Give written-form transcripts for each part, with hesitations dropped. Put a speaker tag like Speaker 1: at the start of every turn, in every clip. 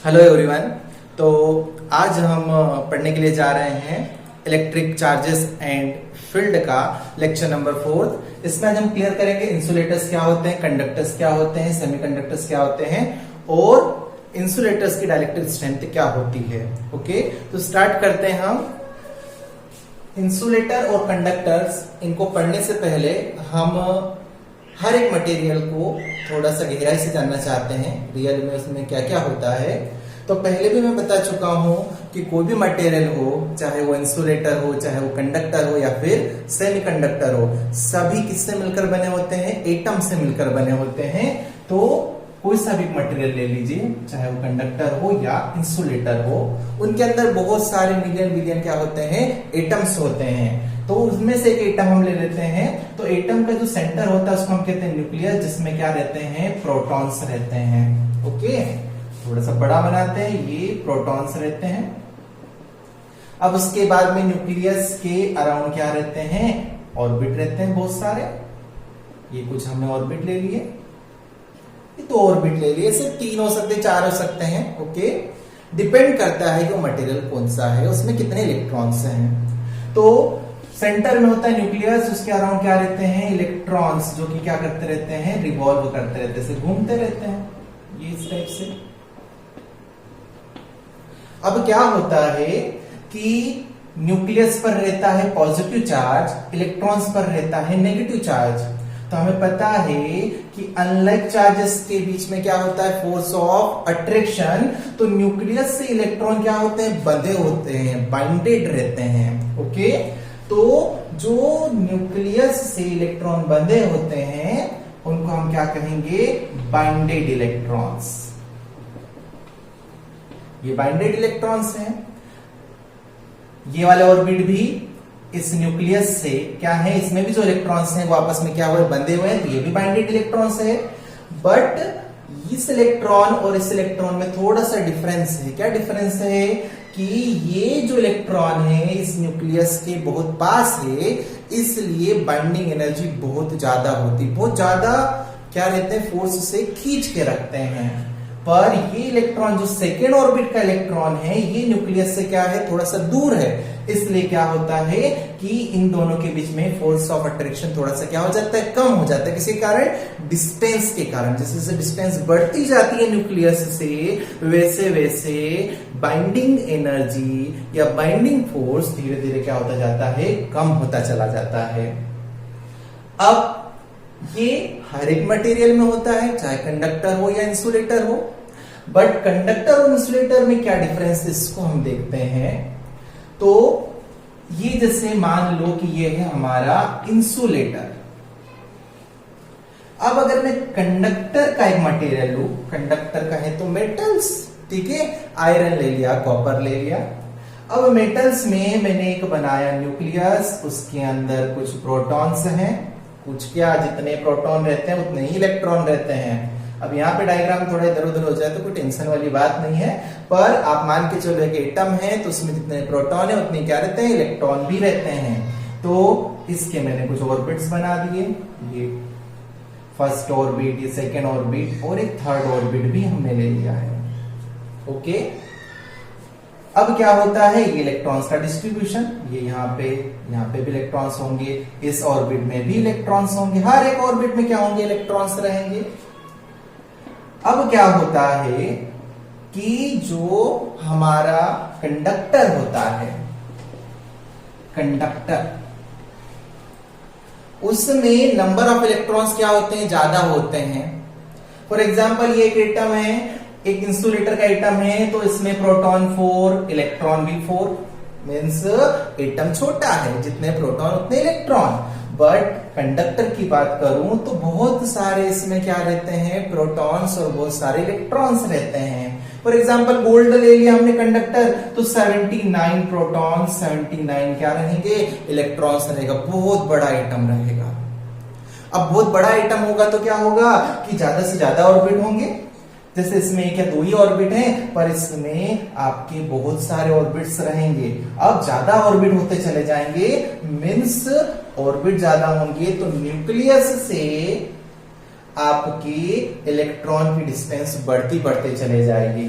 Speaker 1: Hello everyone. तो आज हम पढ़ने के लिए जा रहे हैं इलेक्ट्रिक चार्जेस एंड फील्ड का लेक्चर नंबर 4। इसमें आज हम क्लियर करेंगे इंसुलेटर्स क्या होते हैं, कंडक्टर्स क्या होते हैं, सेमीकंडक्टर्स क्या होते हैं और इंसुलेटर्स की डाइलेक्ट्रिक स्ट्रेंथ क्या होती है। ओके, तो स्टार्ट करते हैं हम। इंसुलेटर और कंडक्टर्स, इनको पढ़ने से पहले हम हर एक मटेरियल को थोड़ा सा गहराई से जानना चाहते हैं, रियल में उसमें क्या क्या होता है। तो पहले भी मैं बता चुका हूं कि कोई भी मटेरियल हो, चाहे वो इंसुलेटर हो, चाहे वो कंडक्टर हो या फिर सेमीकंडक्टर हो, सभी किससे मिलकर बने होते हैं? एटम से मिलकर बने होते हैं। तो कोई सा भी मटेरियल ले लीजिए, चाहे वो कंडक्टर हो या इंसुलेटर हो, उनके अंदर बहुत सारे मिलियन बिलियन क्या होते हैं? एटम्स होते हैं। तो उसमें से एक एटम हम ले लेते हैं। तो एटम का जो सेंटर होता है उसको हम कहते हैं न्यूक्लियस, जिसमें क्या रहते हैं? प्रोटॉन्स रहते हैं। ओके, थोड़ा सा बड़ा बनाते हैं, ये प्रोटॉन्स रहते हैं। अब उसके बाद में न्यूक्लियस के अराउंड क्या रहते हैं? ऑर्बिट रहते हैं बहुत सारे। ये कुछ हमने ऑर्बिट ले लिए, ये तो ऑर्बिट ले लिए, सिर्फ 3 हो सकते, 4 हो सकते हैं। ओके, डिपेंड करता है कि वो मटेरियल कौन सा है, उसमें कितने इलेक्ट्रॉन्स हैं। तो सेंटर में होता है न्यूक्लियस, उसके अराउंड क्या रहते हैं? इलेक्ट्रॉन्स, जो कि क्या करते रहते हैं? रिवॉल्व करते रहते हैं, घूमते रहते हैं, ये इस टाइप से। अब क्या होता है कि न्यूक्लियस पर रहता है पॉजिटिव चार्ज, इलेक्ट्रॉन्स पर रहता है नेगेटिव चार्ज। तो हमें पता है कि अनलाइक चार्जेस के बीच में क्या होता है? Force of attraction. तो न्यूक्लियस से इलेक्ट्रॉन क्या होते हैं? बंधे होते हैं, बाइंडेड रहते हैं। ओके, तो जो न्यूक्लियस से इलेक्ट्रॉन बंधे होते हैं उनको हम क्या कहेंगे? Binded electrons. ये बाइंडेड इलेक्ट्रॉन्स हैं। ये वाले ऑर्बिट भी इस न्यूक्लियस से क्या है? इसमें भी जो इलेक्ट्रॉन्स हैं वो आपस में क्या हुए? बंधे हुए हैं, तो ये भी बाइंडेड इलेक्ट्रॉन्स है। बट इस इलेक्ट्रॉन और इस इलेक्ट्रॉन में थोड़ा सा डिफरेंस है। क्या डिफरेंस है? कि ये जो इलेक्ट्रॉन है इस न्यूक्लियस के बहुत पास है, इसलिए बाइंडिंग एनर्जी बहुत ज्यादा होती, बहुत ज्यादा क्या रहते हैं? फोर्स से खींच के रखते हैं। पर ये इलेक्ट्रॉन जो सेकेंड ऑर्बिट का इलेक्ट्रॉन है, ये न्यूक्लियस से क्या है? थोड़ा सा दूर है। इसलिए क्या होता है कि इन दोनों के बीच में फोर्स ऑफ अट्रैक्शन थोड़ा सा क्या हो जाता है? कम हो जाता है। किसी कारण? डिस्टेंस के कारण। जैसे जैसे डिस्टेंस बढ़ती जाती है न्यूक्लियस से, वैसे वैसे बाइंडिंग एनर्जी या बाइंडिंग फोर्स धीरे धीरे क्या होता जाता है? कम होता चला जाता है। अब ये हर एक मटेरियल में होता है, चाहे कंडक्टर हो या इंसुलेटर हो। बट कंडक्टर और इंसुलेटर में क्या डिफरेंस है, इसको हम देखते हैं। तो ये जैसे मान लो कि ये है हमारा इंसुलेटर। अब अगर मैं कंडक्टर का एक मटेरियल लू, कंडक्टर का है तो मेटल्स, ठीक है, आयरन ले लिया, कॉपर ले लिया। अब मेटल्स में मैंने एक बनाया न्यूक्लियस, उसके अंदर कुछ प्रोटॉन्स हैं, कुछ क्या, जितने प्रोटॉन रहते हैं उतने ही इलेक्ट्रॉन रहते हैं। अब यहाँ पे डायग्राम थोड़ा इधर उधर हो जाए तो कोई टेंशन वाली बात नहीं है, पर आप मान के चलो कि एटम है तो उसमें जितने प्रोटॉन है उतने क्या रहते हैं? इलेक्ट्रॉन भी रहते हैं। तो इसके मैंने कुछ ऑर्बिट्स बना दिए, ये फर्स्ट ऑर्बिट, ये सेकेंड ऑर्बिट और एक थर्ड ऑर्बिट भी हमने ले लिया है। ओके, अब क्या होता है? ये इलेक्ट्रॉन्स का डिस्ट्रीब्यूशन, ये यहाँ पे भी इलेक्ट्रॉन्स होंगे, इस ऑर्बिट में भी इलेक्ट्रॉन्स होंगे, हर एक ऑर्बिट में क्या होंगे? इलेक्ट्रॉन्स रहेंगे। अब क्या होता है कि जो हमारा कंडक्टर होता है, कंडक्टर, उसमें नंबर ऑफ इलेक्ट्रॉन्स क्या होते हैं? ज्यादा होते हैं। फॉर एग्जाम्पल ये एक एटम है, एक इंसुलेटर का एटम है, तो इसमें प्रोटॉन 4, इलेक्ट्रॉन भी 4, मीन्स एटम छोटा है, जितने प्रोटॉन उतने इलेक्ट्रॉन। बट कंडक्टर की बात करूं तो बहुत सारे इसमें क्या रहते हैं? प्रोटॉन्स और बहुत सारे इलेक्ट्रॉन्स रहते हैं। फॉर एग्जांपल गोल्ड ले लिया हमने कंडक्टर, तो 79 प्रोटॉन, 79 क्या रहेंगे? इलेक्ट्रॉन्स रहेगा, बहुत बड़ा एटम रहेगा। अब बहुत बड़ा एटम होगा तो क्या होगा कि ज्यादा से ज्यादा ऑर्बिट होंगे। जैसे इसमें क्या 2 ही ऑर्बिट हैं, पर इसमें आपके बहुत सारे ऑर्बिट्स रहेंगे। अब ज्यादा ऑर्बिट होते चले जाएंगे, मीन्स ऑर्बिट ज्यादा होंगे, तो न्यूक्लियस से आपकी इलेक्ट्रॉन की डिस्टेंस बढ़ती बढ़ते चले जाएगी।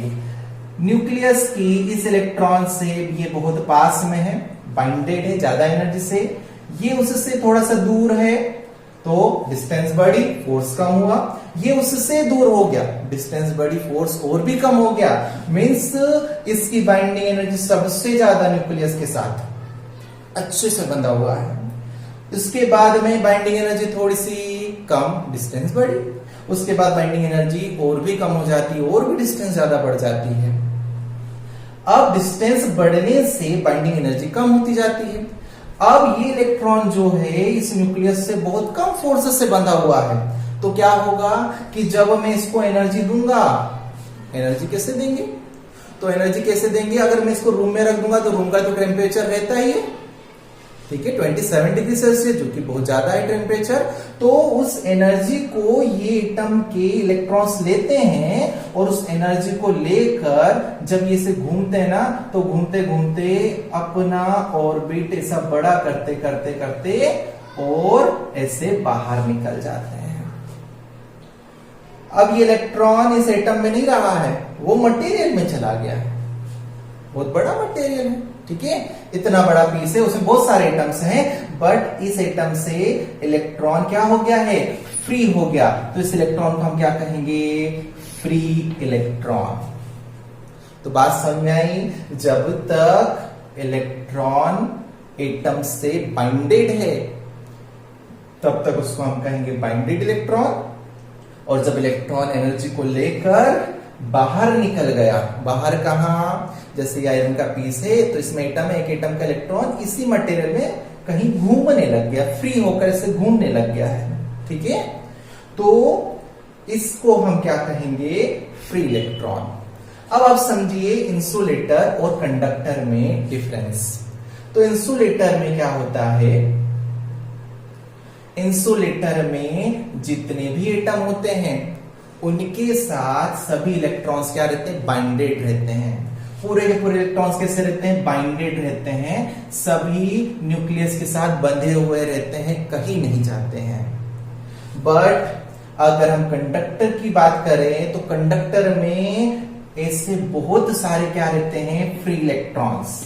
Speaker 1: न्यूक्लियस की इस इलेक्ट्रॉन से ये बहुत पास में है, बाइंडेड है ज्यादा एनर्जी से, ये उससे थोड़ा सा दूर है तो डिस्टेंस बढ़ी, फोर्स कम हुआ। ये उससे दूर हो गया, डिस्टेंस बढ़ी, फोर्स और भी कम हो गया। मींस इसकी बाइंडिंग एनर्जी सबसे ज्यादा न्यूक्लियस के साथ अच्छे से बंधा हुआ है। उसके बाद में बाइंडिंग एनर्जी थोड़ी सी कम, डिस्टेंस बढ़ी। उसके बाद बाइंडिंग एनर्जी और भी कम हो जाती है और भी डिस्टेंस ज्यादा बढ़ जाती है। अब डिस्टेंस बढ़ने से बाइंडिंग एनर्जी कम होती जाती है। अब ये इलेक्ट्रॉन जो है इस न्यूक्लियस से बहुत कम फोर्स से बंधा हुआ है, तो क्या होगा कि जब मैं इसको एनर्जी दूंगा, एनर्जी कैसे देंगे? तो एनर्जी कैसे देंगे? अगर मैं इसको रूम में रख दूंगा तो रूम का तो टेम्परेचर रहता ही है, ठीक है, 27 डिग्री सेल्सियस, जो कि बहुत ज्यादा है टेम्परेचर। तो उस एनर्जी को ये एटम के इलेक्ट्रॉन्स लेते हैं और उस एनर्जी को लेकर जब ये से घूमते हैं ना, तो घूमते घूमते अपना ऑर्बिट ऐसा बड़ा करते करते करते और ऐसे बाहर निकल जाते हैं। अब ये इलेक्ट्रॉन इस एटम में नहीं रहा है, वो मटेरियल में चला गया है, बहुत बड़ा मटेरियल है, ठीक है, इतना बड़ा पीस है, उसमें बहुत सारे एटम्स हैं, बट इस एटम से इलेक्ट्रॉन क्या हो गया है? फ्री हो गया। तो इस इलेक्ट्रॉन को हम क्या कहेंगे? Free electron. तो बात समझ में आई? जब तक इलेक्ट्रॉन एटम से बाइंडेड है तब तक उसको हम कहेंगे बाइंडेड इलेक्ट्रॉन, और जब इलेक्ट्रॉन एनर्जी को लेकर बाहर निकल गया, बाहर कहां? जैसे आयरन का पीस है तो इसमें एटम है, एक एटम का इलेक्ट्रॉन इसी मटेरियल में कहीं घूमने लग गया, फ्री होकर इसे घूमने लग गया है, ठीक है, तो इसको हम क्या कहेंगे? Free electron. अब आप समझिए इंसुलेटर और कंडक्टर में डिफरेंस। तो इंसुलेटर में क्या होता है? इंसुलेटर में जितने भी एटम होते हैं उनके साथ सभी इलेक्ट्रॉन्स क्या रहते हैं? बाइंडेड रहते हैं। पूरे के पूरे इलेक्ट्रॉन्स कैसे रहते हैं? बाइंडेड रहते हैं, सभी न्यूक्लियस के साथ बंधे हुए रहते हैं, कहीं नहीं जाते हैं। बट अगर हम कंडक्टर की बात करें तो कंडक्टर में ऐसे बहुत सारे क्या रहते हैं? Free electrons.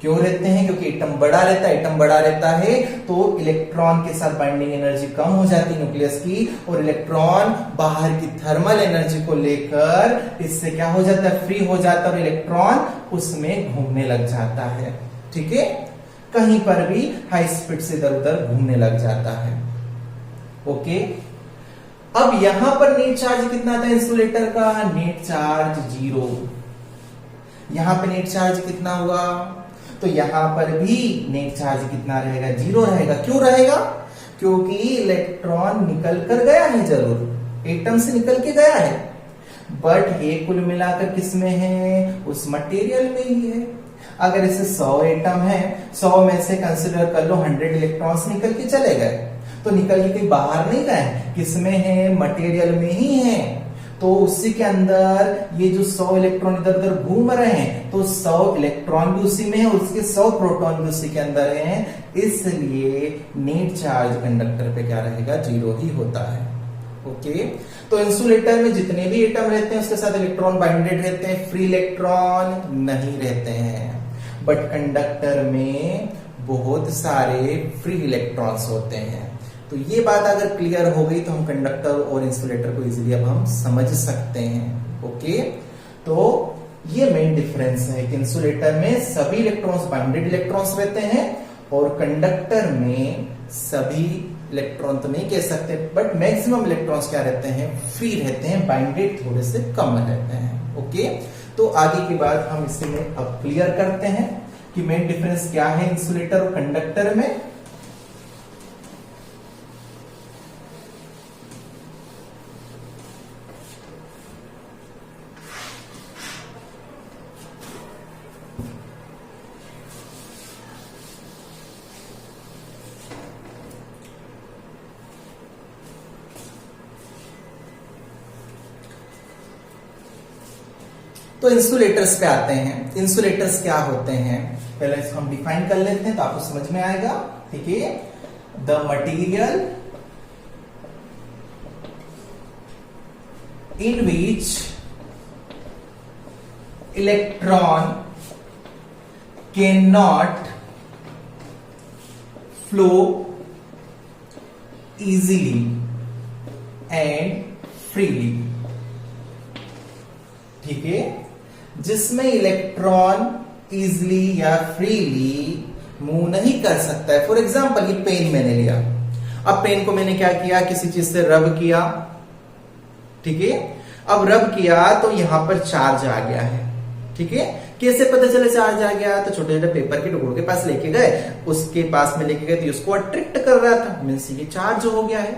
Speaker 1: क्यों रहते हैं? क्योंकि एटम बड़ा रहता है, एटम बड़ा रहता है तो इलेक्ट्रॉन के साथ बाइंडिंग एनर्जी कम हो जाती है न्यूक्लियस की, और इलेक्ट्रॉन बाहर की थर्मल एनर्जी को लेकर इससे क्या हो जाता है? फ्री हो जाता है और इलेक्ट्रॉन उसमें घूमने लग जाता है, ठीक है, कहीं पर भी हाई स्पीड से इधर उधर घूमने लग जाता है। ओके, अब यहां पर नेट चार्ज कितना था इंसुलेटर का? Net charge 0। यहां पर नेट चार्ज कितना हुआ? तो यहां पर भी नेट चार्ज कितना रहेगा? 0 रहेगा। क्यों रहेगा? क्योंकि इलेक्ट्रॉन निकल कर गया है, जरूर एटम से निकल के गया है, बट ये कुल मिलाकर किस में है? उस मटेरियल में ही है। अगर इसे 100 एटम है, 100 में से कंसिडर कर लो 100 इलेक्ट्रॉन्स निकल के चले गए, तो निकल के कहीं बाहर नहीं गए, किसमें है? मटेरियल में ही है। तो उसी के अंदर ये जो 100 इलेक्ट्रॉन इधर उधर घूम रहे हैं, तो 100 इलेक्ट्रॉन भी उसी में है, उसके 100 प्रोटॉन भी उसी के अंदर हैं, इसलिए नेट चार्ज कंडक्टर पे क्या रहेगा? 0 ही होता है। ओके, तो इंसुलेटर में जितने भी एटम रहते हैं उसके साथ इलेक्ट्रॉन बाइंडेड रहते हैं, फ्री इलेक्ट्रॉन नहीं रहते हैं। बट कंडक्टर में बहुत सारे फ्री इलेक्ट्रॉन्स होते हैं। तो ये बात अगर क्लियर हो गई तो हम कंडक्टर और इंसुलेटर को इजीली अब हम समझ सकते हैं। ओके, तो ये मेन डिफरेंस है कि इंसुलेटर में सभी इलेक्ट्रॉन्स बाइंडेड इलेक्ट्रॉन्स रहते हैं और कंडक्टर में सभी इलेक्ट्रॉन तो नहीं कह सकते, बट मैक्सिमम इलेक्ट्रॉन्स क्या रहते हैं? फ्री रहते हैं, बाइंडेड थोड़े से कम रहते हैं। ओके, तो आगे की बात हम इसी में अब क्लियर करते हैं कि मेन डिफरेंस क्या है इंसुलेटर और कंडक्टर में। तो इंसुलेटर्स पे आते हैं। इंसुलेटर्स क्या होते हैं? पहले इसको हम डिफाइन कर लेते हैं तो आपको समझ में आएगा, ठीक है। The material in which electron can not flow easily and freely. ठीक है, जिसमें इलेक्ट्रॉन इजीली या फ्रीली मूव नहीं कर सकता है। फॉर एग्जाम्पल ये पेन मैंने लिया, अब पेन को मैंने क्या किया, किसी चीज से रब किया। ठीक है, अब रब किया तो यहां पर चार्ज आ गया है। ठीक है, कैसे पता चले चार्ज आ गया, तो छोटे छोटे पेपर के टुकड़ों के पास लेके गए, उसके पास में लेके गए तो उसको अट्रैक्ट कर रहा था, मीन्स ये चार्ज हो गया है।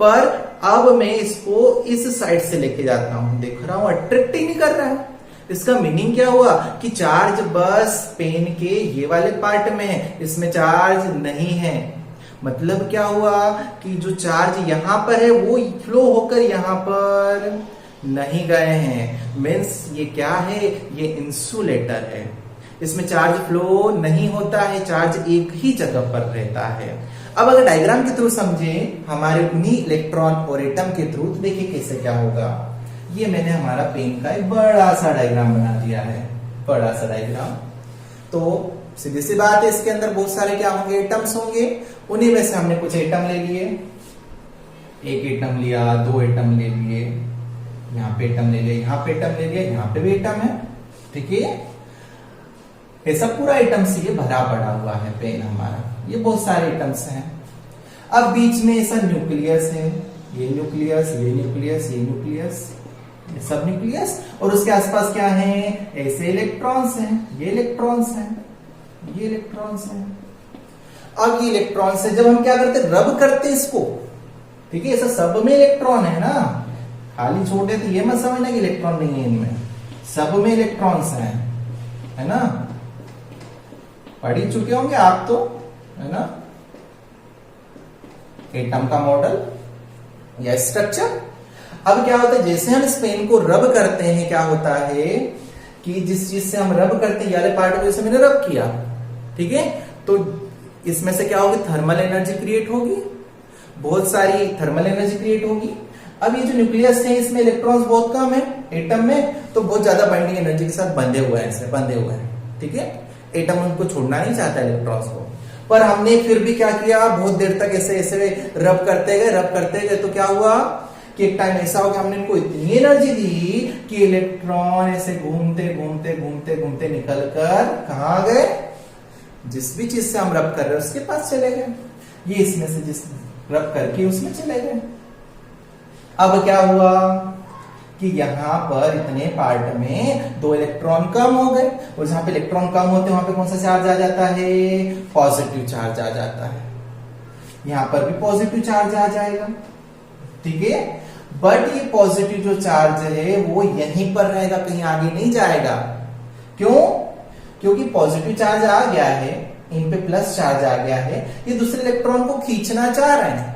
Speaker 1: पर अब मैं इसको इस साइड से लेके जाता हूं, देख रहा हूं अट्रैक्ट ही नहीं कर रहा है। इसका मीनिंग क्या हुआ कि चार्ज बस पेन के ये वाले पार्ट में है, इसमें चार्ज नहीं है। मतलब क्या हुआ कि जो चार्ज यहां पर है वो फ्लो होकर यहां पर नहीं गए हैं। मीन्स ये क्या है, ये इंसुलेटर है, इसमें चार्ज फ्लो नहीं होता है, चार्ज एक ही जगह पर रहता है। अब अगर डायग्राम के थ्रू समझे हमारे उन्हीं इलेक्ट्रॉन और एटम के थ्रू, तो देखिए कैसे क्या होगा। ये मैंने हमारा पेन का एक बड़ा सा डायग्राम बना दिया है, बड़ा सा डायग्राम। तो सीधी सी बात है, इसके अंदर बहुत सारे क्या होंगे, एटम्स होंगे। उन्हीं में से हमने कुछ एटम ले लिए, एक एटम लिया, दो एटम ले लिए, यहाँ पे एटम ले लिया, यहाँ पे एटम ले लिया, यहाँ पे भी एटम है। ठीक है, ऐसा पूरा एटम से ये भरा पड़ा हुआ है पेन हमारा, ये बहुत सारे एटम्स हैं। अब बीच में ऐसा न्यूक्लियस है, ये न्यूक्लियस, ये न्यूक्लियस, ये न्यूक्लियस, ये सब न्यूक्लियस, और उसके आसपास क्या है, ऐसे इलेक्ट्रॉन्स हैं, ये इलेक्ट्रॉन्स हैं, ये इलेक्ट्रॉन्स हैं। अब ये इलेक्ट्रॉन्स है, जब हम क्या करते, रब करते इसको। ठीक है, ऐसा सब में इलेक्ट्रॉन है ना, खाली छोटे तो ये मत समझना कि इलेक्ट्रॉन नहीं है इनमें, सब में इलेक्ट्रॉन्स हैं, है ना। पढ़ ही चुके होंगे आप तो, है ना, एटम का मॉडल या स्ट्रक्चर। अब क्या होता है, जैसे हम इस पेन को रब करते हैं, क्या होता है कि जिस चीज से हम रब करते हैं, ये पार्ट को जैसे मैंने रब किया, ठीक है, तो इसमें से क्या होगी, थर्मल एनर्जी क्रिएट होगी, बहुत सारी थर्मल एनर्जी क्रिएट होगी। अब ये जो न्यूक्लियस है, इसमें इलेक्ट्रॉन्स बहुत कम है एटम में, तो बहुत ज्यादा बाइंडिंग एनर्जी के साथ बंधे हुए हैं, ऐसे बंधे हुए हैं। ठीक है, एटम उनको छोड़ना नहीं चाहता इलेक्ट्रॉन्स को, पर हमने फिर भी क्या किया, बहुत देर तक ऐसे ऐसे रब करते गए, तो क्या हुआ कि एक टाइम ऐसा हो गया, हमने इनको इतनी एनर्जी दी कि इलेक्ट्रॉन ऐसे घूमते घूमते घूमते घूमते निकल कर कहां गए, जिस भी चीज से हम रब कर रहे हैं उसके पास चले गए। ये इसमें से जिस रब करके उसमें चले गए। अब क्या हुआ कि यहां पर इतने पार्ट में दो इलेक्ट्रॉन कम हो गए, और जहां पे इलेक्ट्रॉन कम होते हैं वहां पे कौन सा चार्ज आ जाता है, पॉजिटिव चार्ज आ जाता है। यहां पर भी पॉजिटिव चार्ज आ जाएगा। ठीक है, बट ये पॉजिटिव जो चार्ज है वो यहीं पर रहेगा, कहीं आगे नहीं जाएगा। क्यों? क्योंकि पॉजिटिव चार्ज आ गया है, इन पे प्लस चार्ज आ गया है, ये दूसरे इलेक्ट्रॉन को खींचना चाह रहे हैं,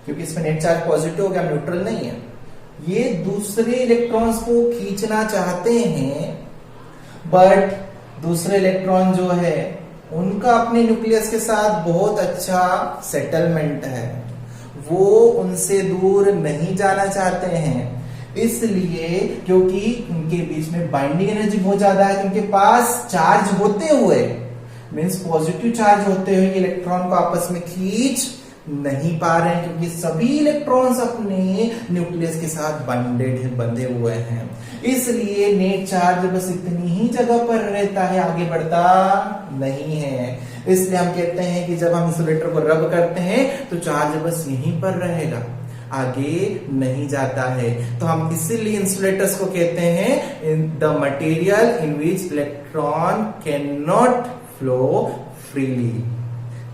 Speaker 1: क्योंकि इसमें नेट चार्ज पॉजिटिव हो गया, न्यूट्रल नहीं है। ये दूसरे इलेक्ट्रॉन्स को खींचना चाहते हैं, बट दूसरे इलेक्ट्रॉन जो है उनका अपने न्यूक्लियस के साथ बहुत अच्छा सेटलमेंट है, वो उनसे दूर नहीं जाना चाहते हैं। इसलिए क्योंकि उनके बीच में बाइंडिंग एनर्जी बहुत ज्यादा है, तो उनके पास चार्ज होते हुए, मींस पॉजिटिव चार्ज होते हुए इलेक्ट्रॉन को आपस में खींच नहीं पा रहे हैं, क्योंकि सभी इलेक्ट्रॉन्स अपने न्यूक्लियस के साथ बंधे हुए हैं। इसलिए नेट चार्ज बस इतनी ही जगह पर रहता है, आगे बढ़ता नहीं है। इसलिए हम कहते हैं कि जब हम इंसुलेटर को रब करते हैं तो चार्ज बस यहीं पर रहेगा, आगे नहीं जाता है। तो हम इसीलिए इंसुलेटर्स को कहते हैं the material in which electron can not flow freely,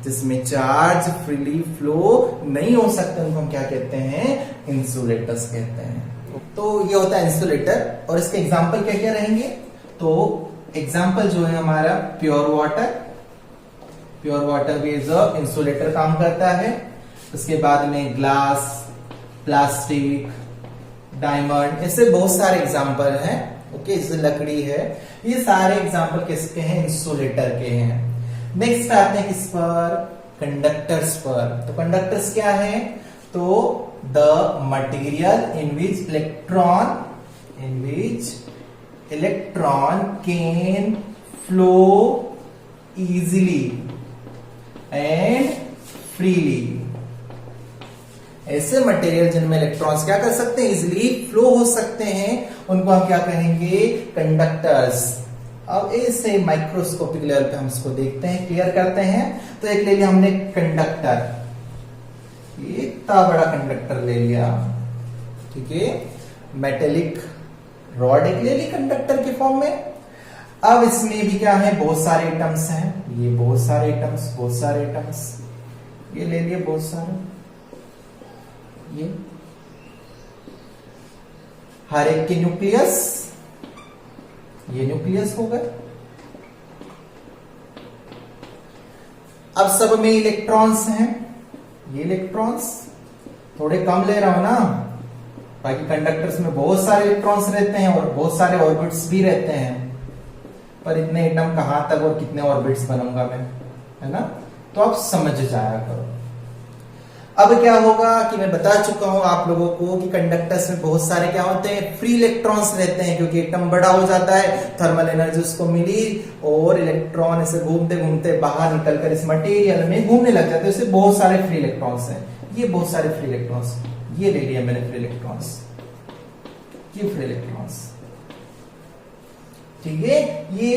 Speaker 1: जिसमें चार्ज फ्रीली फ्लो नहीं हो सकता, उनको हम क्या कहते हैं, इंसुलेटर्स कहते हैं। तो ये होता है इंसुलेटर, और इसके एग्जाम्पल क्या क्या रहेंगे। तो एग्जाम्पल जो है हमारा प्योर वाटर भी एज अ इंसुलेटर काम करता है। उसके बाद में ग्लास, प्लास्टिक, डायमंड, ऐसे बहुत सारे एग्जाम्पल हैं। ओके, जैसे लकड़ी है, ये सारे एग्जाम्पल किसके हैं, इंसुलेटर के हैं। नेक्स्ट आते हैं किस पर, कंडक्टर्स पर। तो कंडक्टर्स क्या है, तो the material in which electron can flow easily and freely. ऐसे मटेरियल जिनमें इलेक्ट्रॉन्स क्या कर सकते हैं, इजीली फ्लो हो सकते हैं, उनको हम क्या कहेंगे, कंडक्टर्स। अब ऐसे माइक्रोस्कोपिक लेवल पे हम इसको देखते हैं, क्लियर करते हैं। तो एक ले लिया हमने कंडक्टर, इतना बड़ा कंडक्टर ले लिया, ठीक है। मेटेलिक रॉड एक ले ली कंडक्टर के फॉर्म में। अब इसमें भी क्या है, बहुत सारे एटम्स हैं, ये बहुत सारे एटम्स, बहुत सारे एटम्स, ये ले लिए बहुत सारे, ये हर एक के न्यूक्लियस, ये न्यूक्लियस हो गए। अब सब में इलेक्ट्रॉन्स हैं, ये इलेक्ट्रॉन्स थोड़े कम ले रहा हूं ना, बाकी कंडक्टर्स में बहुत सारे इलेक्ट्रॉन्स रहते हैं और बहुत सारे ऑर्बिट्स भी रहते हैं, पर इतने एटम कहां तक और कितने ऑर्बिट्स बनाऊंगा मैं, है ना। तो आप समझ जाया करो। अब क्या होगा कि मैं बता चुका हूं आप लोगों को कि कंडक्टर्स में बहुत सारे क्या होते हैं, फ्री इलेक्ट्रॉन्स रहते हैं, क्योंकि एटम बड़ा हो जाता है, थर्मल एनर्जी उसको मिली और इलेक्ट्रॉन ऐसे घूमते घूमते बाहर निकलकर इस मटेरियल में घूमने लग जाते हैं। इससे बहुत सारे फ्री इलेक्ट्रॉन्स हैं, ये बहुत सारे फ्री इलेक्ट्रॉन्स, ये ले लिया मैंने फ्री इलेक्ट्रॉन्स, ये फ्री इलेक्ट्रॉन्स, ठीक है। ये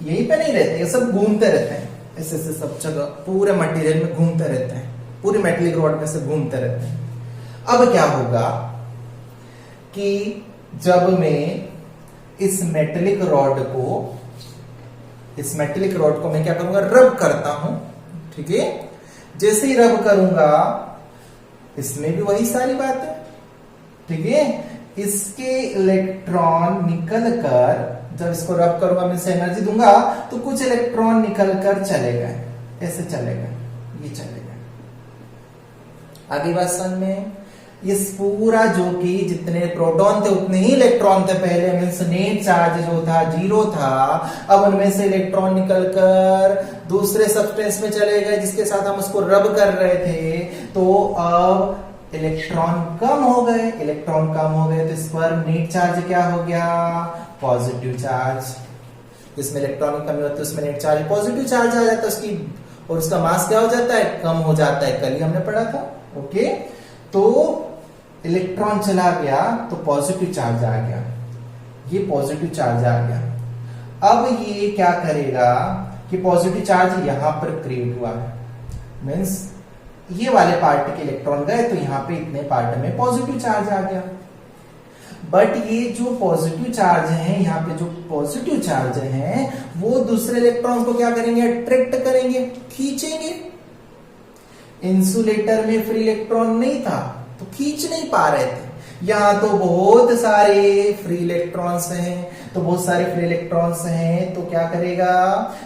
Speaker 1: यहीं पे नहीं रहते, ये सब घूमते रहते हैं ऐसे ऐसे सब जगह, पूरे मटेरियल में घूमते रहते हैं, पूरी मेटलिक रॉड में से घूमते रहते हैं। अब क्या होगा कि जब मैं इस मेटलिक रॉड को मैं क्या करूंगा, रब करता हूं, ठीक है। जैसे ही रब करूंगा, इसमें भी वही सारी बात है, ठीक है। इसके इलेक्ट्रॉन निकल कर, जब इसको रब करूंगा, मैं इसे एनर्जी दूंगा, तो कुछ इलेक्ट्रॉन निकल कर चले गए, ऐसे चले गए, ये चले गए। आगे बात समझ में, इस पूरा जो कि जितने प्रोटॉन थे उतने ही इलेक्ट्रॉन थे पहले, मींस नेट चार्ज जो था 0 था। अब उनमें से इलेक्ट्रॉन निकलकर दूसरे सब्सटेंस में चले गए जिसके साथ हम उसको रब कर रहे थे, तो अब इलेक्ट्रॉन कम हो गए, इलेक्ट्रॉन कम हो गए तो इस पर नेट चार्ज क्या हो गया, पॉजिटिव चार्ज। जिसमें इलेक्ट्रॉन की कमी होती है उसमें नेट चार्ज पॉजिटिव चार्ज आ जाता है उसकी, और उसका मास क्या हो जाता है, कम हो जाता है, कल ही हमने पढ़ा था, ओके। तो इलेक्ट्रॉन चला गया तो पॉजिटिव चार्ज आ गया, ये पॉजिटिव चार्ज आ गया। अब ये क्या करेगा कि पॉजिटिव चार्ज यहां पर क्रिएट हुआ है, मींस ये वाले पार्ट के इलेक्ट्रॉन गए तो यहां पे इतने पार्ट में पॉजिटिव चार्ज आ गया। बट ये जो पॉजिटिव चार्ज है, यहाँ पे जो पॉजिटिव चार्ज है, वो दूसरे इलेक्ट्रॉन को क्या करेंगे, अट्रैक्ट करेंगे, खींचेंगे। इंसुलेटर में फ्री इलेक्ट्रॉन नहीं था तो खींच नहीं पा रहे थे, यहाँ तो बहुत सारे फ्री इलेक्ट्रॉन्स हैं, तो बहुत सारे फ्री इलेक्ट्रॉन्स हैं, तो क्या करेगा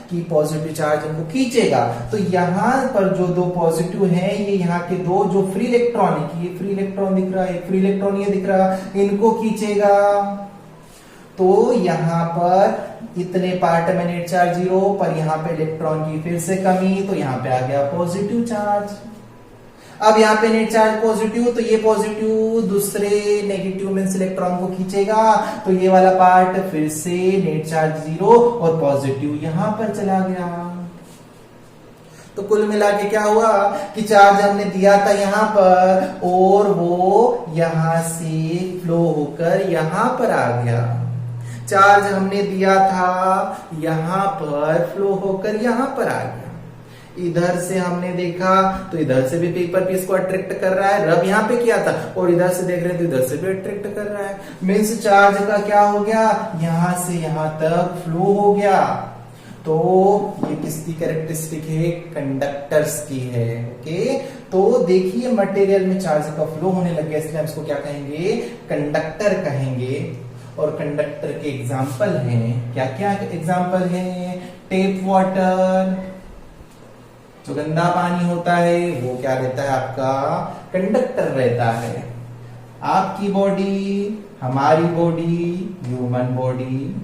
Speaker 1: कि पॉजिटिव चार्ज इनको खींचेगा। तो यहाँ पर जो दो पॉजिटिव हैं, ये यहाँ के दो जो फ्री इलेक्ट्रॉन है, ये फ्री इलेक्ट्रॉन दिख रहा है, फ्री इलेक्ट्रॉन ये दिख रहा है, इनको खींचेगा। तो यहाँ पर इतने पार्ट में नेट चार्ज 0, पर यहाँ पे इलेक्ट्रॉन की फिर से कमी, तो यहाँ पे आ गया पॉजिटिव चार्ज। अब यहाँ पे नेट चार्ज पॉजिटिव, तो ये पॉजिटिव दूसरे नेगेटिव मींस इलेक्ट्रॉन को खींचेगा, तो ये वाला पार्ट फिर से नेट चार्ज 0 और पॉजिटिव यहां पर चला गया। तो कुल मिला के क्या हुआ कि चार्ज हमने दिया था यहां पर और वो यहां से फ्लो होकर यहां पर आ गया। चार्ज हमने दिया था यहां पर, फ्लो होकर यहां पर आ गया। इधर से हमने देखा तो इधर से भी पेपर पीस को अट्रैक्ट कर रहा है, रब यहाँ पे किया था, और इधर से देख रहे हैं तो इधर से भी अट्रैक्ट कर रहा है। मींस चार्ज का क्या हो गया, यहां से यहां तक फ्लो हो गया। तो ये किसकी कैरेक्टरिस्टिक है, कंडक्टर्स की है, ओके। तो देखिए मटेरियल में चार्ज का फ्लो होने लग गया, इसलिए हम इसको क्या कहेंगे, कंडक्टर कहेंगे। और कंडक्टर के एग्जाम्पल हैं, क्या क्या एग्जाम्पल हैं, टेप वाटर, जो गंदा पानी होता है वो क्या रहता है आपका, कंडक्टर रहता है। आपकी बॉडी, हमारी body, human body,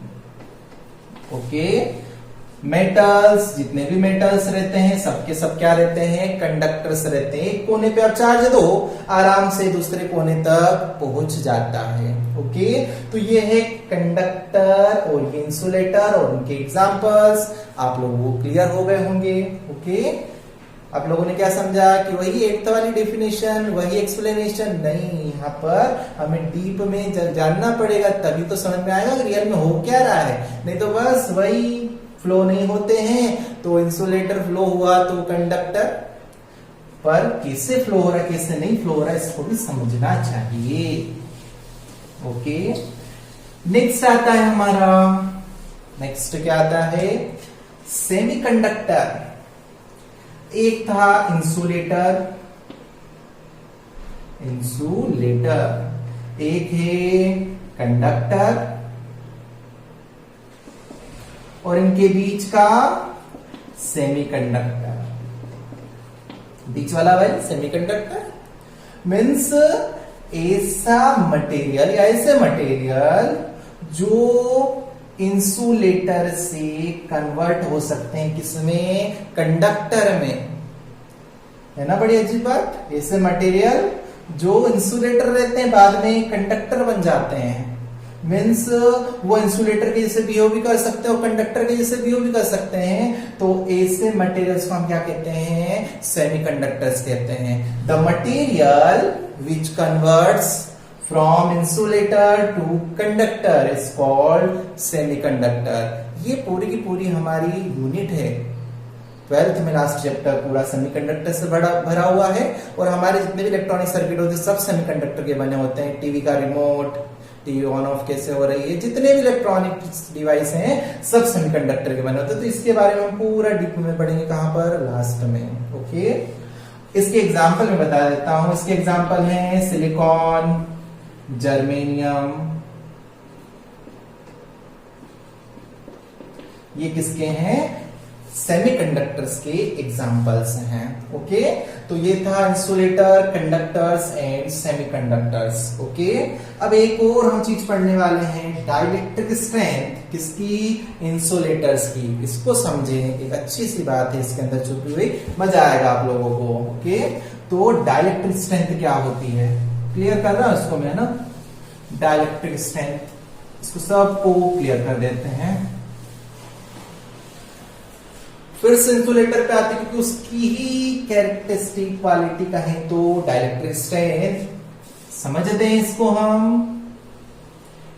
Speaker 1: okay. Metals, जितने भी मेटल्स रहते हैं सबके सब क्या रहते हैं, कंडक्टर्स रहते हैं। एक कोने पे आप चार्ज दो, आराम से दूसरे कोने तक पहुंच जाता है। ओके, तो ये है कंडक्टर और ये इंसुलेटर और उनके एग्जांपल्स। आप लोगों को क्लियर हो गए होंगे। ओके, आप लोगों ने क्या समझा कि वही 8th वाली डेफिनेशन, वही एक्सप्लेनेशन नहीं, यहाँ पर हमें डीप में जानना पड़ेगा, तभी तो समझ में आएगा कि रियल में हो क्या रहा है। नहीं तो बस वही फ्लो नहीं होते हैं, तो इंसुलेटर फ्लो हुआ तो कंडक्टर, पर कैसे फ्लो हो रहा है कैसे नहीं फ्लो हो रहा है इसको भी समझना चाहिए। ओके, नेक्स्ट आता है हमारा, नेक्स्ट क्या आता है, सेमीकंडक्टर। एक था इंसुलेटर, एक है कंडक्टर और इनके बीच का सेमीकंडक्टर। बीच वाला भाई सेमीकंडक्टर मीन्स ऐसा मटेरियल या ऐसे मटेरियल जो इंसुलेटर से कन्वर्ट हो सकते हैं, किसमें, कंडक्टर में। है ना बड़ी अजीब बात, ऐसे मटेरियल जो इंसुलेटर रहते हैं बाद में कंडक्टर बन जाते हैं। मीन्स वो इंसुलेटर के जैसे बिहेव भी कर सकते हैं और कंडक्टर के जैसे बिहेव भी कर सकते हैं। तो ऐसे मटेरियल्स को हम क्या कहते हैं, सेमीकंडक्टर्स कहते हैं। The material which converts from insulator to conductor is called semiconductor. ये पूरी की पूरी हमारी यूनिट है। 12th में लास्ट चैप्टर पूरा सेमीकंडक्टर से भरा हुआ है और हमारे जितने भी इलेक्ट्रॉनिक सर्किट होते हैं सब सेमीकंडक्टर के बने होते हैं। टीवी का रिमोट, टीवी ऑन ऑफ कैसे हो रही है, जितने भी इलेक्ट्रॉनिक डिवाइस हैं सब सेमीकंडक्टर के बने होते हैं। तो इसके बारे में हम पूरा डीप में पढ़ेंगे, कहां पर, लास्ट में। ओके, इसके एग्जाम्पल में बता देता हूं। इसके एग्जाम्पल हैं सिलिकॉन, जर्मेनियम, ये किसके हैं, सेमीकंडक्टर्स के एग्जांपल्स हैं। ओके, तो ये था insulator, conductors and semiconductors. Okay, अब एक और हम चीज पढ़ने वाले हैं, डाइलेक्ट्रिक स्ट्रेंथ, किसकी, इंसुलेटर्स की। इसको समझें, एक अच्छी सी बात है इसके अंदर छुपी हुई, मजा आएगा आप लोगों को। ओके, तो डाइलेक्ट्रिक स्ट्रेंथ क्या होती है, क्लियर कर रहा हूं इसको मैं ना। डाइलेक्ट्रिक स्ट्रेंथ, इसको सबको क्लियर कर देते हैं। फिर से इंसुलेटर पे आते, क्योंकि उसकी ही कैरेक्टरिस्टिक क्वालिटी कहें तो डाइलेक्ट्रिक स्ट्रेंथ समझते हैं इसको हम।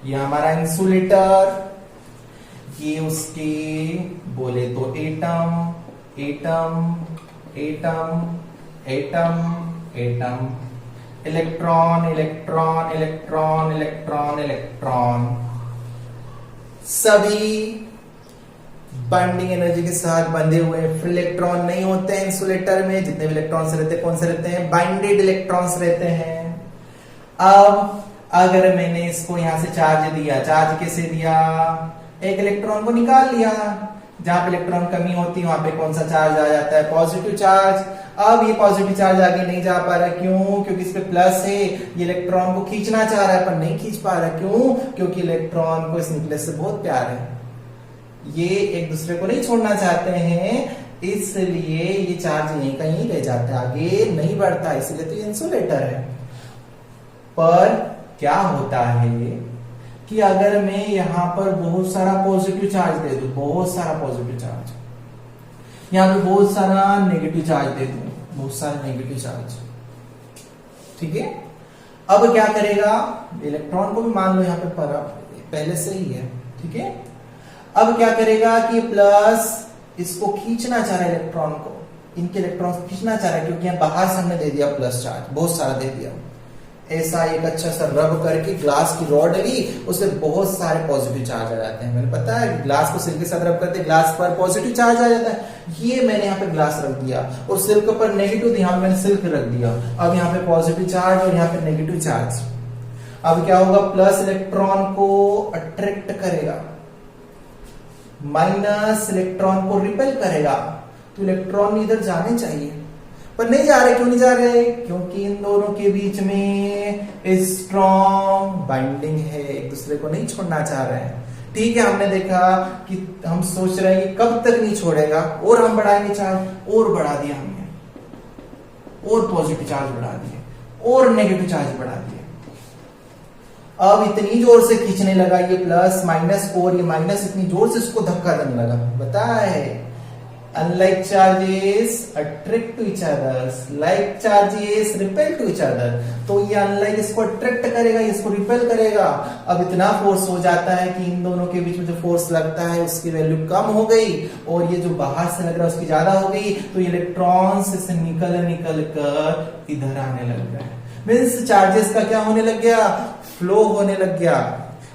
Speaker 1: ये हमारा इंसुलेटर, ये उसके बोले तो atom, atom, atom, atom, atom, electron, electron, electron, electron, electron, सभी बाइंडिंग एनर्जी के साथ बंधे हुए हैं। फिर इलेक्ट्रॉन नहीं होते हैं इंसुलेटर में, जितने भी इलेक्ट्रॉन्स रहते हैं कौन से रहते हैं, बाइंडेड इलेक्ट्रॉन्स रहते हैं। अब अगर मैंने इसको यहां से चार्ज दिया, चार्ज कैसे दिया, एक इलेक्ट्रॉन को निकाल लिया, जहां पे इलेक्ट्रॉन कमी होती है वहां पे कौन सा चार्ज आ जाता है, पॉजिटिव चार्ज। अब ये पॉजिटिव चार्ज आगे नहीं जा पा रहा, क्यों, क्योंकि इस पे प्लस है, ये इलेक्ट्रॉन को खींचना चाह रहा है पर नहीं खींच पा रहा, क्यों, क्योंकि इलेक्ट्रॉन को इस न्यूक्लियस से बहुत प्यार है, ये एक दूसरे को नहीं छोड़ना चाहते हैं, इसलिए ये चार्ज यहीं कहीं रह जाता है, आगे नहीं बढ़ता, इसलिए तो ये इंसुलेटर है। पर क्या होता है कि अगर मैं यहां पर बहुत सारा पॉजिटिव चार्ज दे दूं, बहुत सारा पॉजिटिव चार्ज, यहां पे बहुत सारा नेगेटिव चार्ज दे दूं, बहुत सारा नेगेटिव चार्ज, ठीक है। अब क्या करेगा, इलेक्ट्रॉन को भी मान लो यहां पे पहले से ही है, ठीक है। अब क्या करेगा कि प्लस इसको खींचना चाह रहा है, इलेक्ट्रॉन को, इनके इलेक्ट्रॉन खींचना चाह रहा है, क्योंकि यहां बाहर से हमने दे दिया प्लस चार्ज, बहुत सारा दे दिया। ऐसा एक अच्छा सा रब करके ग्लास की रॉड ली, उससे बहुत सारे पॉजिटिव चार्ज आ जाते हैं। मैंने पता है ग्लास को सिल्क के साथ रब करते ग्लास पर पॉजिटिव चार्ज आ जाता है। ये मैंने यहाँ पे ग्लास रख दिया और सिल्क पर नेगेटिव, यहाँ मैंने सिल्क रख दिया। अब यहाँ पे पॉजिटिव चार्ज और यहाँ पे नेगेटिव चार्ज। अब क्या होगा, प्लस इलेक्ट्रॉन को अट्रैक्ट करेगा, माइनस इलेक्ट्रॉन को रिपेल करेगा। तो इलेक्ट्रॉन इधर जाने चाहिए पर नहीं जा रहे, क्यों नहीं जा रहे, क्योंकि इन दोनों के बीच में स्ट्रॉन्ग बाइंडिंग है, एक दूसरे को नहीं छोड़ना चाह रहे हैं। ठीक है, हमने देखा कि हम सोच रहे हैं कि कब तक नहीं छोड़ेगा, और हम बढ़ाएंगे चार्ज, और बढ़ा दिया हमने, और पॉजिटिव चार्ज बढ़ा दिए, और नेगेटिव चार्ज बढ़ा दिए। अब इतनी जोर से खींचने लगा ये प्लस माइनस, और ये माइनस इतनी जोर से इसको धक्का देने लगा। बताया है unlike charges attract to each other, like charges repel to each other। तो ये unlike इसको अट्रैक्ट करेगा, इसको रिपेल करेगा। अब इतना फोर्स हो जाता है कि इन दोनों के बीच में जो फोर्स लगता है उसकी वैल्यू कम हो गई, और ये जो बाहर से लग रहा है उसकी ज्यादा हो गई। तो ये इलेक्ट्रॉन्स से निकल कर इधर आने लग गया, मीन्स चार्जेस का क्या होने लग गया, फ्लो होने लग गया।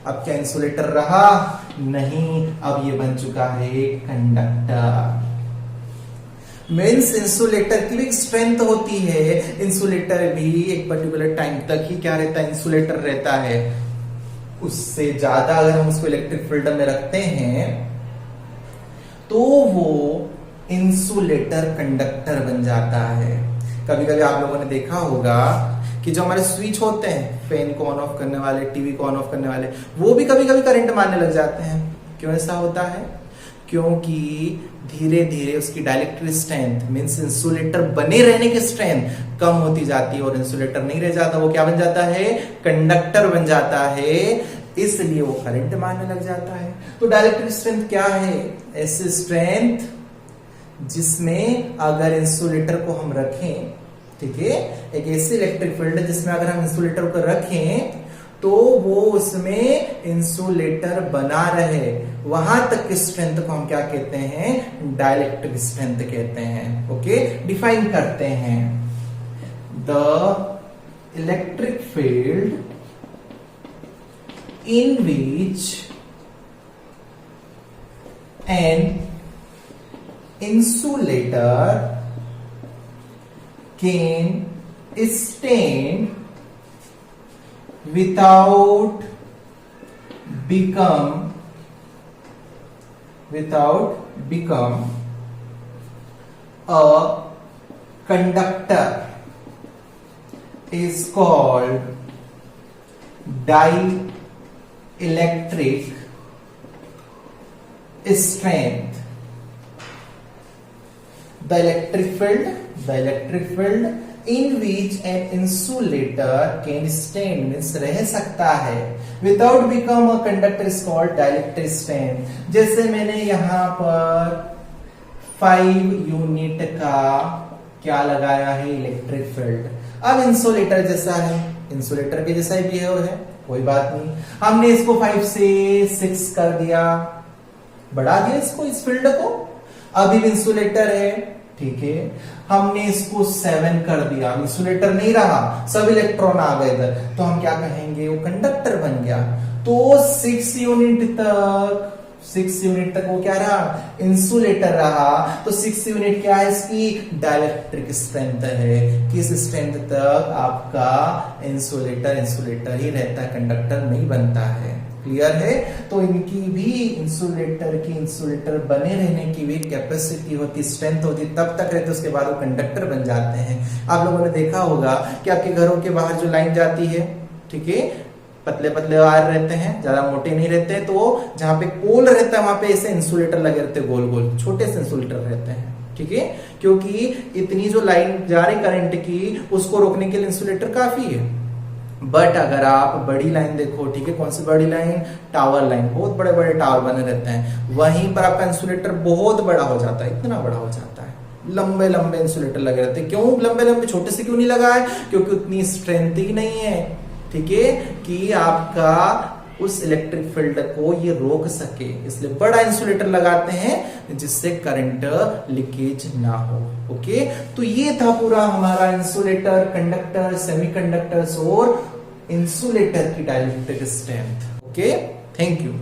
Speaker 1: अब क्या इंसुलेटर रहा? नहीं, अब ये बन चुका है कंडक्टर। मीन्स इंसुलेटर की भी एक स्ट्रेंथ होती है, इंसुलेटर भी एक पर्टिकुलर टाइम तक ही क्या रहता है, इंसुलेटर रहता है। उससे ज्यादा अगर हम उसको इलेक्ट्रिक फील्ड में रखते हैं तो वो इंसुलेटर कंडक्टर बन जाता है। कभी कभी आप लोगों ने देखा होगा कि जो हमारे स्विच होते हैं, फैन को ऑन ऑफ करने वाले, टीवी को ऑन ऑफ करने वाले, वो भी कभी कभी करंट मारने लग जाते हैं। क्यों ऐसा होता है? क्योंकि धीरे धीरे उसकी डाइलेक्ट्रिक स्ट्रेंथ मींस इंसुलेटर बने रहने की स्ट्रेंथ कम होती जाती है, और इंसुलेटर नहीं रह जाता, वो क्या बन जाता है, कंडक्टर बन जाता है। इसलिए वो करंट मारने लग जाता है। तो डाइलेक्ट्रिक स्ट्रेंथ क्या है? ऐसी स्ट्रेंथ जिसमें अगर इंसुलेटर को हम रखें, ठीक है, एक ऐसी इलेक्ट्रिक फील्ड जिसमें अगर हम इंसुलेटर को रखें तो वो उसमें इंसुलेटर बना रहे, वहां तक की स्ट्रेंथ को हम क्या कहते हैं, डाइलेक्ट्रिक स्ट्रेंथ कहते हैं। ओके, डिफाइन करते हैं, the electric field in which N insulator can stand without become a conductor is called dielectric strength। The electric field in which an insulator can stand means रह सकता है, without become a conductor is called dielectric strength। जैसे मैंने यहाँ पर 5 unit का क्या लगाया है, इलेक्ट्रिक फील्ड। अब इंसुलेटर जैसा है, इंसुलेटर के जैसा ही बिहेव है, कोई बात नहीं। हमने इसको 5 से 6 कर दिया, बढ़ा दिया इसको, इस फील्ड को। अभी इंसुलेटर है, ठीक है, हमने इसको 7 कर दिया, इंसुलेटर नहीं रहा, सब इलेक्ट्रॉन आ गए इधर, तो हम क्या कहेंगे, वो कंडक्टर बन गया। तो 6 यूनिट तक वो क्या रहा, इंसुलेटर रहा। तो 6 यूनिट क्या है, इसकी डाइलेक्ट्रिक स्ट्रेंथ है। किस स्ट्रेंथ तक? आपका इंसुलेटर ही रहता है, कंडक्टर नहीं बनता है। क्लियर है? तो इनकी भी इंसुलेटर बने रहने की भी कैपेसिटी होती, स्ट्रेंथ होती, तब तक रहते, उसके बाद वो कंडक्टर बन जाते हैं। आप लोगों ने देखा होगा कि आपके घरों के बाहर जो लाइन जाती है, ठीक है, पतले पतले वायर रहते हैं, ज्यादा मोटे नहीं रहते, तो जहां पे पोल रहता है वहां पे ऐसे इंसुलेटर लगे रहते हैं, गोल गोल छोटे से इंसुलेटर रहते हैं, ठीक है, क्योंकि इतनी जो लाइन जा रही करंट की, उसको रोकने के लिए इंसुलेटर काफी है। बट अगर आप बड़ी लाइन देखो, ठीक है, कौन सी बड़ी लाइन, टावर लाइन, बहुत बड़े बड़े टावर बने रहते हैं, वहीं पर आपका इंसुलेटर बहुत बड़ा हो जाता है, इतना बड़ा हो जाता है, लंबे लंबे इंसुलेटर लगे रहते हैं। क्यों लंबे लंबे, छोटे से क्यों नहीं लगा है? क्योंकि उतनी स्ट्रेंथ ही नहीं है, ठीक है, कि आपका उस इलेक्ट्रिक फील्ड को ये रोक सके, इसलिए बड़ा इंसुलेटर लगाते हैं जिससे करंट लीकेज ना हो। ओके, तो ये था पूरा हमारा इंसुलेटर, कंडक्टर, सेमीकंडक्टर्स और इंसुलेटर की dielectric strength. Okay, thank you.